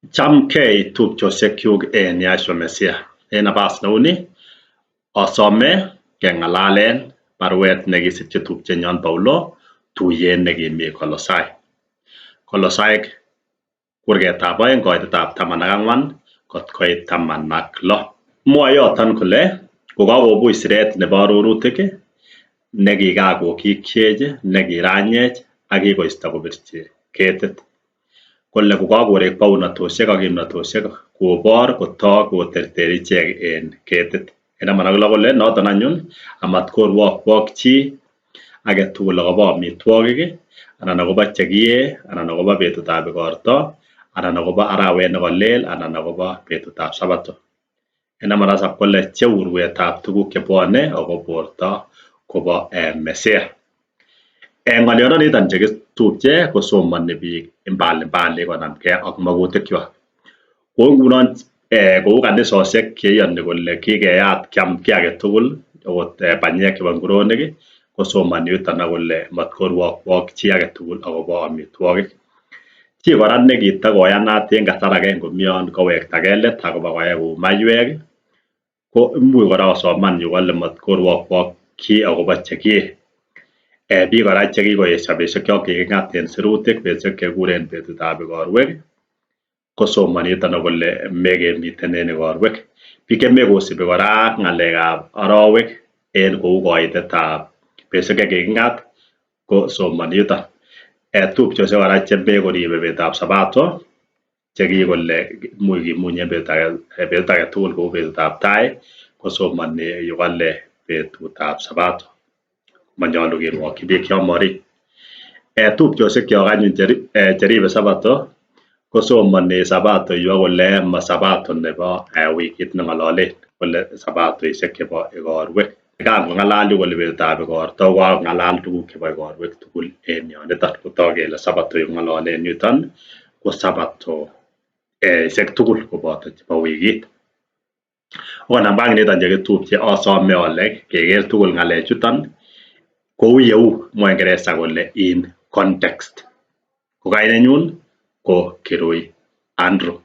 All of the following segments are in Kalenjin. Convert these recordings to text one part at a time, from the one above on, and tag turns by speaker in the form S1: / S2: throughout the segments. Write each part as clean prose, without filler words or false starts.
S1: Chamgei tupchosiekyuk en Yahshua Messiah. En nabas neuni asome keng'alalen baruet nekisirchi tupchenyon Paulo tuyet nekimi Kolosai. Kolosaik kurgetab 2 koitetab 14 kot koit 16. Mwoe yoton kole kokakobuch siret nebo arorutik nekikakokikyech, nekiranyech ak kikoisto kobirchi ketit. Kole kokakorek baunatosiek ak kimnatosiek kobor kotok koterter ichek en ketit. En 16 kole noton anyun amatkorwakwak chi agetugul akobo amitwogik anan akobo chekiyee anan akobo betutab igorto anan akobo arawet nekolel anan akobo betutab sabato. En 17 kole cheu urwetab tuguk chebwone ako borto kobo Mesia. Ng'olyondoniton chekitupche kosomoni biik mbalimbali konamgei ak magutikwak. Kou ngunon kou kanisosiek cheiyoni kole kikeyat kiam kiy agetugul okot banyek chebo nguronik kosomoni yuton ak kole matkorwakwak chi agetugul akobo amitwogik. Chi kora nekitakoyanat en kasar agenge komi yon kowektage let akobakoyai kou maiywek ko imuch kora kosoman yu kole matkorwakwak chi akobo chekiyee. Biik kora chekikoesio betusiekwak chekiking'at en sirutik, betusiek chekikuren betutab igorwek kosomoni yuton ak kole mekemiten en igorwek. Biik chemekosibi kora ng'alekab arowek en kou koitetab betusiek chekiking'at kosomoni yuton. Tupchosiek kora chemekoribe betutab sabato chekikole imuch kimunye en betut agetugul kou betutab tai kosomoni yu kale betutab sabato. Manyolu kerwokyi biik yon morih. Tupchosiekyok anyun cheribe sabato kosomoni sabato yu ak kole ma sabato nebo wikit neng'ololen, kole sabatoisiek chebo igorwek. Kangong'alal yu kole betutab igorto kokakong'alal tuguk chebo igorwek tugul en yoniton. Kotok kele sabato yuking'ololen yuton ko sabatoisiek tugul koboto chebo wikit. Okonamgei ak niton chekitupche asome ole keker tugul ng'alechuton kou yeu mwoe Kingereza kole in context. Ko kainenyun ko Kirui Andrew.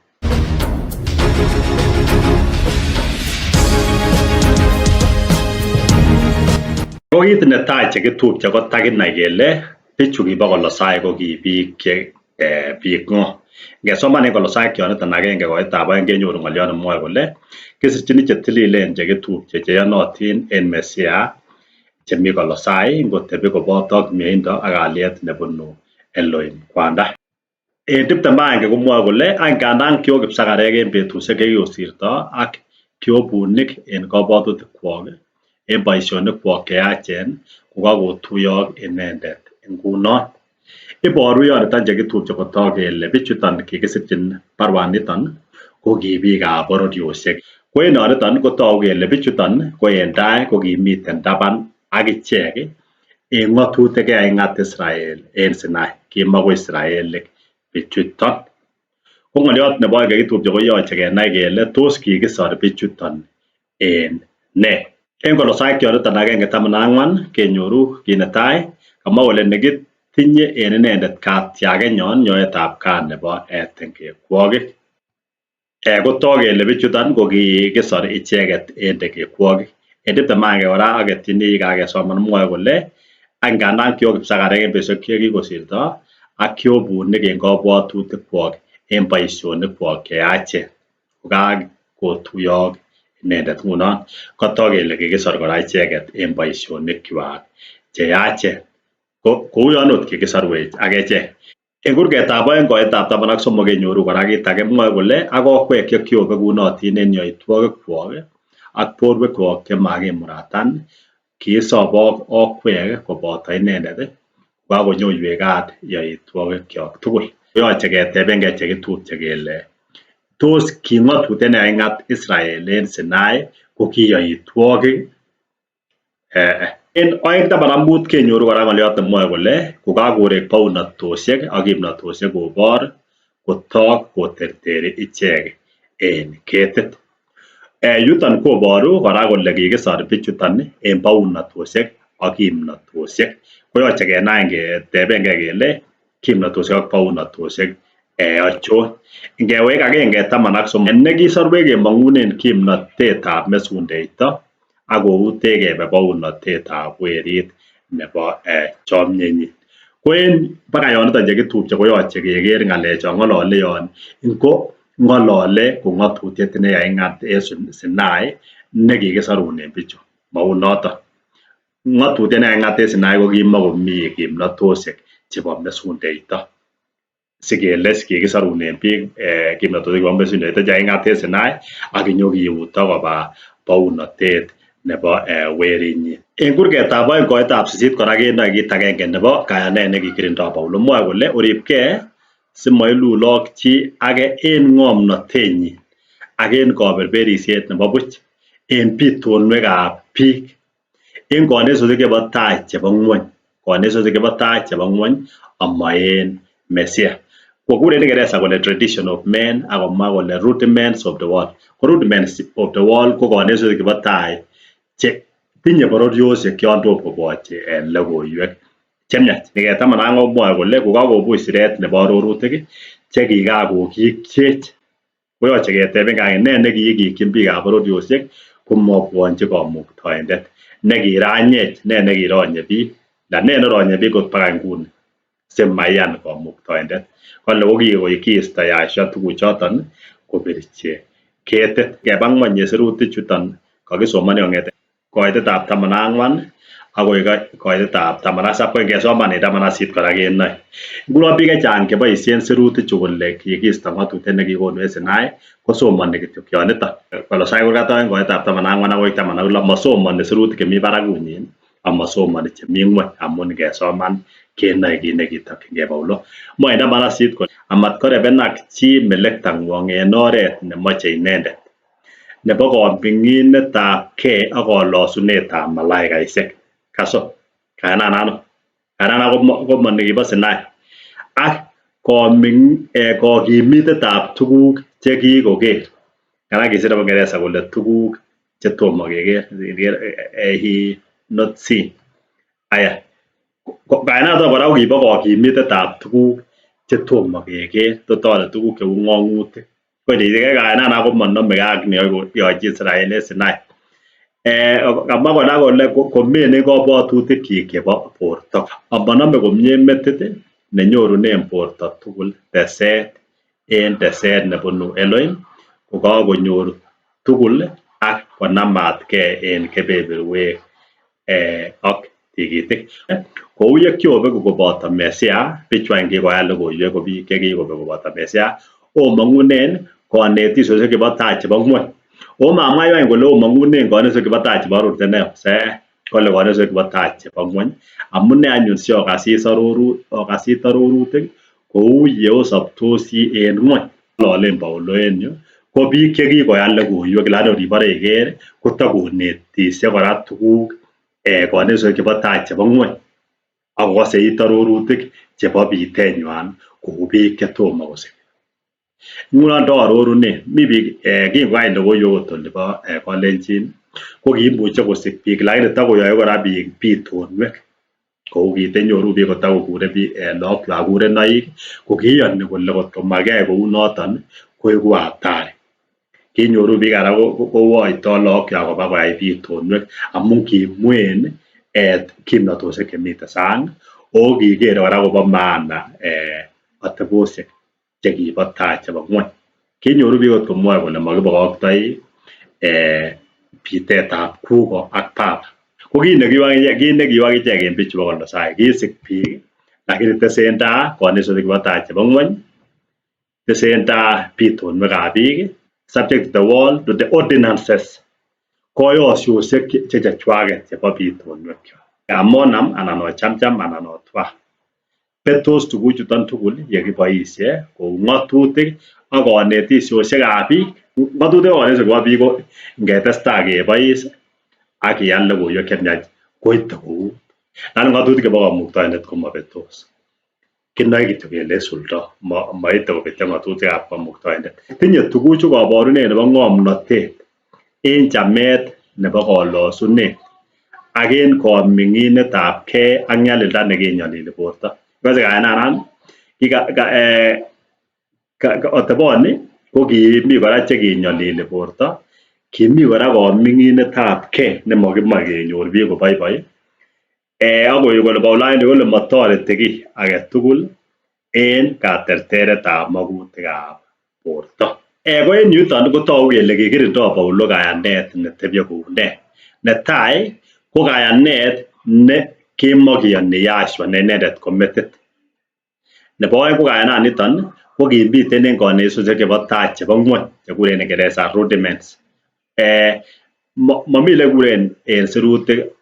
S1: Ko kit netai chekitupche kotakinai kele bichu kibo Kolosai ko ki biik ng'o. Ngesoman en Kolosaik yoniton agenge koitetab 2 kenyoru ng'olyot nemwoe kole kisirchin chetililen chekitupche cheyonotin en Mesia chemi Kolosai ngotebi koboto ak mieindo ak kalyet nebunu Elohim kwanda. En 21 komwoe kole angandan kio kipsakarek en betusiek chekikosirto ak kio bunik en kabwatutikwok en boisionikwok cheyachen kokakotuiyo ak inendet ngunon. Iboru yoniton chekitupche kotok kele bichuton kikisirchin baruaniton ko ki biikab bororiosiek. Ko en yoniton kotogu kele bichuton ko en tai ko kimiten taban ak ichek en ng'atutik chekaking'at Israel en Sinai. Kimako Israelik bichuton. Ko ng'olyot nebo oeng chekitupche koyoche kenai kele tos kikisor bichuton en ne. En Kolosaik yoniton agenge 14 kenyoru kit netai kamwa kole nekitinye en inendet katyagenyon nyoetab kat nebo tengekwokik. Kotok kele bichuton ko kikisor icheket en tengekwokik. En 21 kora aketyini kakesoman mwoe kole angandan kio kipsakarek en betusiek chekikosirto ak kio bunik en kabwatutikwok en boisionikwok cheyachen kokakotuiyo ak inendet ngunon kotok kele kikisor kora icheket en boisionikwak cheyachen kou yon ot kikisorwech ak echek. En kurgetab 2 koitetab 13 kenyoru kora kit age mwoe kole ak okwek chekiobekunotin en yoitwogikwok ak borwekwok chemakimuratan kisopok okwek koboto inendet kokakonyoiwech yoitwogikyok tugul. Yoche ketebengei chekitupche kele tos ki ng'atutiet nekaking'at Israel en Sinai ko ki yoitwogik? En 2:15 kenyoru kora ng'olyot nemwoe kole kokakorek baunatosiek ak kimnatosiek kobor kotok koterteri ichek en ketit. Yuton koboru kora kole kikisor bichuton en baunatosiek ak kimnatosiek. Koyoche kenai ketebengei kele kimnatosiek ak baunatosiek achon ngewek agenge taman ak somok nekisorwech kemongunen kimnotetab mesundeito ak koutech kebe bounotetab werit nebo chomyenyin. Ko en baka yoniton chekitupche koyoche keker ng'alechon ng'olole yon ngo ng'olole ko ng'otutiet nekaking'at en Sinai nekikisorunen bichu mou noton. Ng'otutiet nekaking'at en Sinai ko kimokomi kimnotosiek chebo mesundeito sikele kikisorunen biik kimnotosiek chebo mesundeito chekaking'at en Sinai ak kinyokiuto koba bounotet nebo werinyin. En kurgetab oeng koitab sisit kora kenoe kit agenge nebo kayanet nekikirindoi Paulo. Mwoe kole oripgee simoilulok chi age en ng'omnotenyin ak en kaberberisiet nebo buch en bitonwekab biik en konetutik chebo tai chebo ng'wony, konetutik chebo tai chebo ng'wony ama en Mesia. Kokuren Ingereza kole tradition of men ak komwa kole rudiments of the world. Ko rudiments of the world ko konetutik chebo tai che tinye bororiosiek yon tom kobochi logoiwek chemiach. Taman ak ang'wan komwoe kole kokakobuch siret nebo arorutik chekikakokikyech koyoche keteben kanye nee nekiikikyin biikab bororiosiek komobwonchi kamuktoindet nekiranyech, nee nekironye biik na nee neronye biik kot baka nguni simaiyan kamuktoindet. Kole kokikokiisto Yahshua tuguchoton kobirchi ketit. Keba ng'wony en sirutichuton kakisomoni kong'eten koitetab taman ak ang'wan akoi koitetab taman ak tisab ko ngesoman en taman ak sisit kora kenoe. Ngunon biik chechang cheboisien sirutichu kole kikiisto ng'otutiet nekikonu en Sinai kosomoni kityo yoniton. Kolosai kurgat oeng koitab taman ak ang'wan akoi taman ak lo masomoni sirutik chemi barakunyin amasomoni chemi ng'wony amun ngesoman kenoe kit nekitokyingei Paulo. Mwoe en taman ak sisit kole amatkorebenak chi melektang'wong en oret nemoche inendet nebo koming'inetabgei ak kolosunetab malaikaisiek. Kaso kayanano ko nikibo Sinai ak kokimitetab tuguk chekikoker. Kara kisir nebo Ingereza kole tuguk chetomo keker he not seen. Aya kayanaton kora ko kibo kokimitetab tuguk chetomo keker totoret tuguk cheu ng'ong'utik. Ko kayanana komonomegei ak neyochi Israel en Sinai. Kamwa kora kole komene kabwatutik chebo borto amonome komie metit nenyorunen borto tugul teset en teset nebunu Elohim kokakonyor tugul ak konamatgei en kebeberwek ak tikitik. Kou ye kiobek koboto Mesia, bichu any kikoyai logoiwek ko biik chekikobek koboto Mesia omong'unen konetisiosiek chebo tai chebo ng'wony. Mamwa any kole omong'unen konetisiosiek chebo tai chebo arorutik kole konetisiosiek chebo tai chebo ng'wony. Amune anyun siokasis arorutik kou yeosoptosi en ng'wony. Ng'ololen Paulo en yu ko biik chekikoyai logoiwek lakini oribore iker kotakonetisie kora tuguk konetisiosiek chebo tai chebo ng'wony akokose it arorutik chebo bitenywan kou biik chetomo kosich. Ngunon ndoarorunen mi biik kingoyai logoiwek okot olibo Kalenjin ko kiimuche kosik biik lakini takoyoe kora biik bitonwek kou kitinyoru biik kotakokure lookwak kurenoik ko kiyoni kole kotko makiyai kou noton koiku hatari. Kinyoru biik kora kowoito lookwak koba koyai bitonwek amun kimwen kimnotosiek chemiten sang o kikere kora kobo maana atebosiek chekibo tai chebo ng'wony. Kinyoru biik kot komwoe kole mokibokoktoi bitetab kuko ak baba. Ko kit nekibo akichek en bichu bo Kolosai kisik biik lakini tesentai konetisiosiek chebo tai chebo ng'wony, tesentai bitonwekab biik subject to the world, to the ordinances, koyosiosiek chechechwaget chebo bitonwekwak. Amonam anan ochamcham anan otwa betos tuguchuton tugul yekiboisie kou ng'atutik ak konetisiosiekab biik. Ng'atutik ak konetisiosiek chebo biik ko ngetestai kebois ak kiyal logoiwek chemiach koite kou lakini ng'atutik chebo kamuktoindet komabetos. Kinoe kityo kele isuldo moite kobetyo ng'atutikab kamuktoindet. Tinye tuguchu kaborunet nebo ng'omnotet en chamet nebo kolosunet ak en koming'inetabgei ak nyalilda nekinyolili borto. Ikose kayananan oteboni ko kimi kora chekinyolili borto, kimi kora koming'inetab gei nemokimoe kenyor biik koboiboi akoik kole Paulini kole motoreti kiy agetugul en katerteretab magutikab borto. Ko en yuton kotogu kele kikirindoo Paulo kayanet netebye kou ne. Netai ko kayanet ne kimokiyoni Yahshua ne inendet ko metit. Nebo oeng ko kayananiton ko kimiten en konetisosiek chebo tai chebo ng'wony chekuren en Kingereza rudiments. Momi lekikuren en sirutik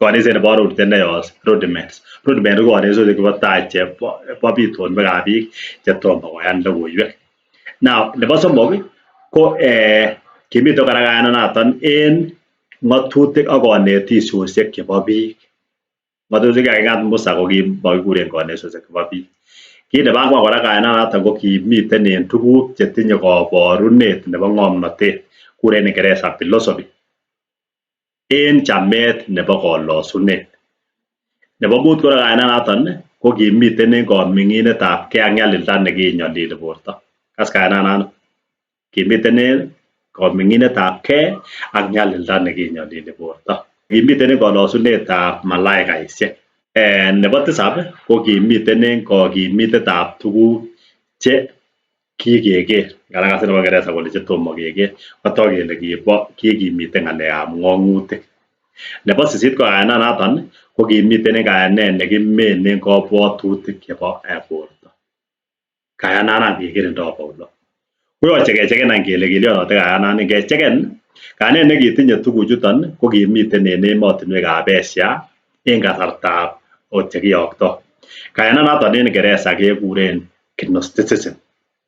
S1: konetiset nebo arorutiet neyos rudiments. Rudiments ko konetisosiek chebo tai chebo bitonwekab biik chetomo koyan logoiwek. Now nebo somok ko kimiten kora kayananaton en ng'atutik ak konetisosiek chebo biik. Ng'atutik chekaking'at Musa ko kimokikuren konetisosiek chebo biik. Kit nebo ang'wan kora kayananaton ko kimiten en tuguk chetinye koborunet nebo ng'omnotet kuren en Kingereza philosophy en chamet nebo kolosunet. Nebo mut kora kayananaton ko kimiten en koming'inetab gei ak nyalilda nekinyolili borto. Kas kayananaton kimiten en koming'inetab gei ak nyalilda nekinyolili borto. Kimiten en kolosunetab malaikaisiek. Nebo tisab ko kimiten en kokimitetab tuguk che kikeker, nganda kasit nebo Kingereza kole chetomo keker, kotok kele kikimite ng'alekab ng'ong'utik. Nebo sisit ko kayananaton ko kimiten en kayanet nekimenen kabwatutik chebo borto. Kayananan kikirindoo Paulo. Koyoche kecheken any kele kilyonote kayanani. Ngecheken kayanet nekitinye tuguchuton ko kimiten en emotinwekab Asia en kasartab ot chekiyokto. Kayananaton en Kingereza kekuren gnosticism.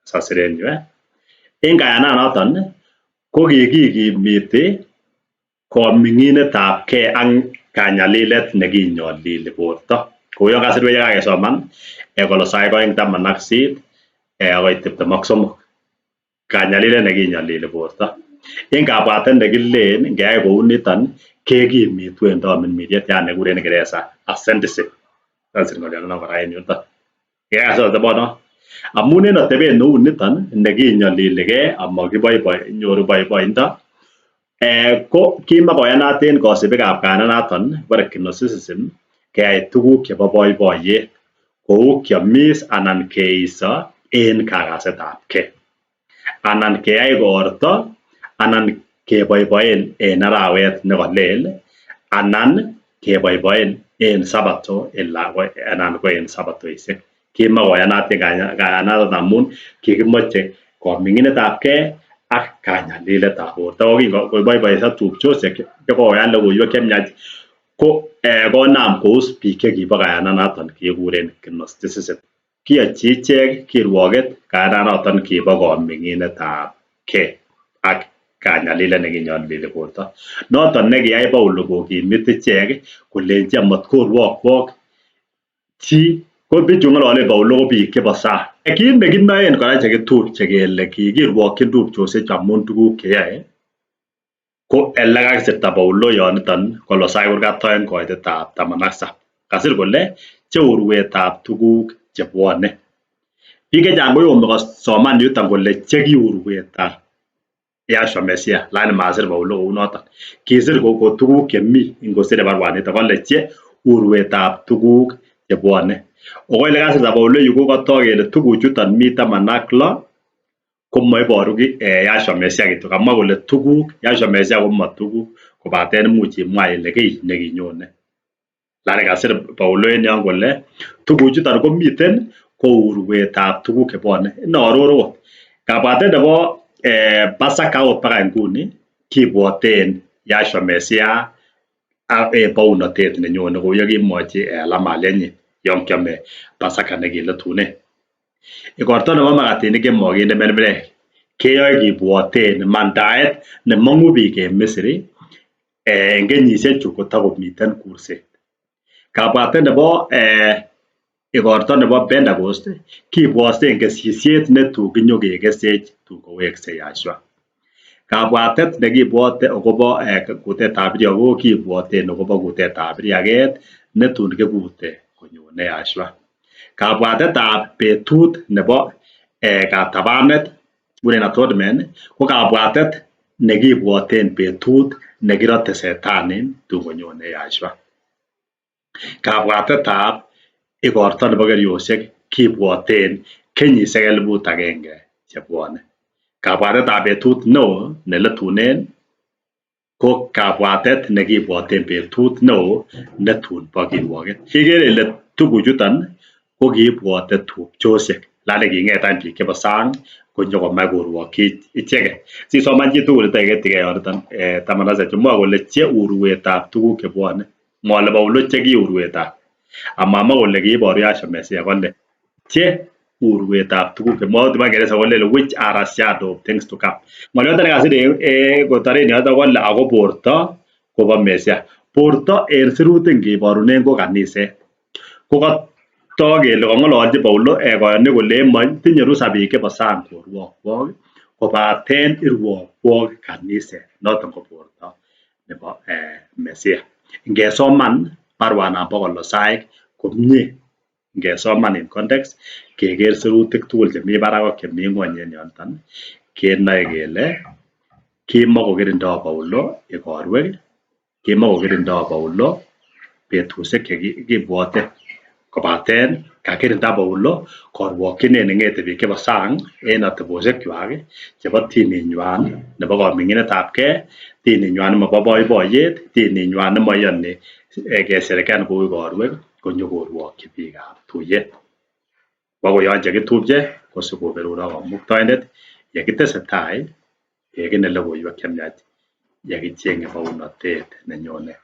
S1: Sasiren yu. En kayananaton ko kikikimiti koming'inetab gei ak kanyalilet nekinyolili borto. Kou yon kasirwech yekakesoman Kolosai 2:18 akoi 23. Kanyalilet nekinyolili borto. En kabwatet nekilen ngeyai kou niton kekimitu en tamirmiriet yani kikuren en Kingereza asceticism. Sasir ng'olyonoton kora en yuton. Kekasit otebono. Amun en atebet neu niton nekinyoliligei amakinyoru boiboindo ko kimakoyanat en kosibikab kayananaton kibore gnosticism keyai tuguk chebo boiboiyet kou kiomis anan keiso en kagasetab gei anan keyai igorto anan keboiboen en arawet nekolel anan keboiboen en sabato anan ko en sabatoisiek. Kimakoyanat en kayananaton amun kikimoche koming'inetab gei ak kanyaliletab borto. Ko kingoboiboiso tupchosiek chekoyan logoiwek chemiach ko konam kous biik chekibo kayananaton kekuren gnosticism. Kiyochi ichek kirwoget kayananaton kibo koming'inetab gei ak kanyalilet nekinyolili borto. Noton nekiyai Paulo kokimit ichek kolenji amatkorwokwok chi. Ko bichu ng'ololen Paulo ko biik chebo sang. Kit nekinoen kora chekitupche kele kikirwokyin tupchosiek amun tuguk cheyoe ko elekakisirta Paulo yoniton Kolosai 2:17. Kasir kole che urwetab tuguk chebwone. Biik chechang koyome kosoman yuton kole che ki urwetab Yahshua Mesiah lakini masir Paulo kounoton. Kisir ko tuguk chemi ngosire baruaniton kole che urwetab tuguk chebwone. Ako elekasirta Paulo yu ko kotok kele tuguchuton mi 16 komoiboru Yahshua Mesiah kityo. Kamwa kole tuguk, Yahshua Mesiah ko mo tuguk kobaten imuch imwa ile kiy nekinyone. Lakini kasir Paulo en yon kole tuguchuton komiten ko urwetab tuguk chebwone. Inaoror ot kabwatet nebo Pasaka ot baka nguni kibwoten Yahshua Mesiah ak bounotet nenyone kou yekimwochi Lamalianyin yon kiome Pasaka nekiletunen. Igorto nebo makatinik chemokinde mermerek keyoe kibwoten mandaet nemong'u biik en Misri en kenyisiechu kotakomiten kurset. Kabwatet nebo igorto nebo Pentecost kibwoten kesisiet netun kinyokekesech tun koweksei Yahshua. Kabwatet nekibwote akobo kutetab Biria ko kibwoten akobo kutetab Biriaket netun kekute konyone Yahshua. Kabwatetab betut nebo katabanet kuren atonement ko kabwatet nekibwoten betut nekirate setanin tungonyone Yahshua. Kabwatetab igorto nebo kerioshek kibwoten kenyisiek 1000 chebwone. Kabwatetab betut neo neletunen ko kabwatet nekibwoten betut neo netun bo kirwoget. Igere ile tuguchuton ko kiibwote tupchosiek, lakini king'et any biik chebo sang konyokomach korwokyi icheket. Sisoman chitugul iteketikei yoniton 10 mwoe kole tie urwetab tuguk chebwone, mole Paulo tie ki urwetab, amamwa kole kiiboru Yahshua Messiah kole tie urwetab tuguk chemwoe nebo Kingereza kolele which are a shadow of things to come. Ng'olioton nekasir kotoren yoton kole ako borto kobo Messiah. Borto en sirutik ngiborunen ko kaniset. Ko kotok kele kong'ololchi Paulo koyonik kole tinye rusa biik chebo sang korwokwok kobaten irwokwok kaniset noton ko borto nebo Messiah. Ngesoman baruanan bo Kolosaik komie, ngesoman in context keker sirutik tugul chemi barak ak chemi ng'wony en yoton kenoe kele kimakokirindo Paulo igorwek, kimakokirindo Paulo betusiek chekibwote, kobaten kakirinda Paulo korwokyinen neng'ete biik chebo sang en atebosiekwak chebo dininywan nebo koming'inetabgei, dininywan nemobo boiboiyet, dininywan nemoiyoni kesherekean kou igorwek konyokorwokyi biikab tuyet. Koyon chekitupche kosikoberurok Kamuktaindet yekitesetai kekine logoiwek chemiach yekicheng'e bounatet nenyone.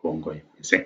S1: Kongoi missing.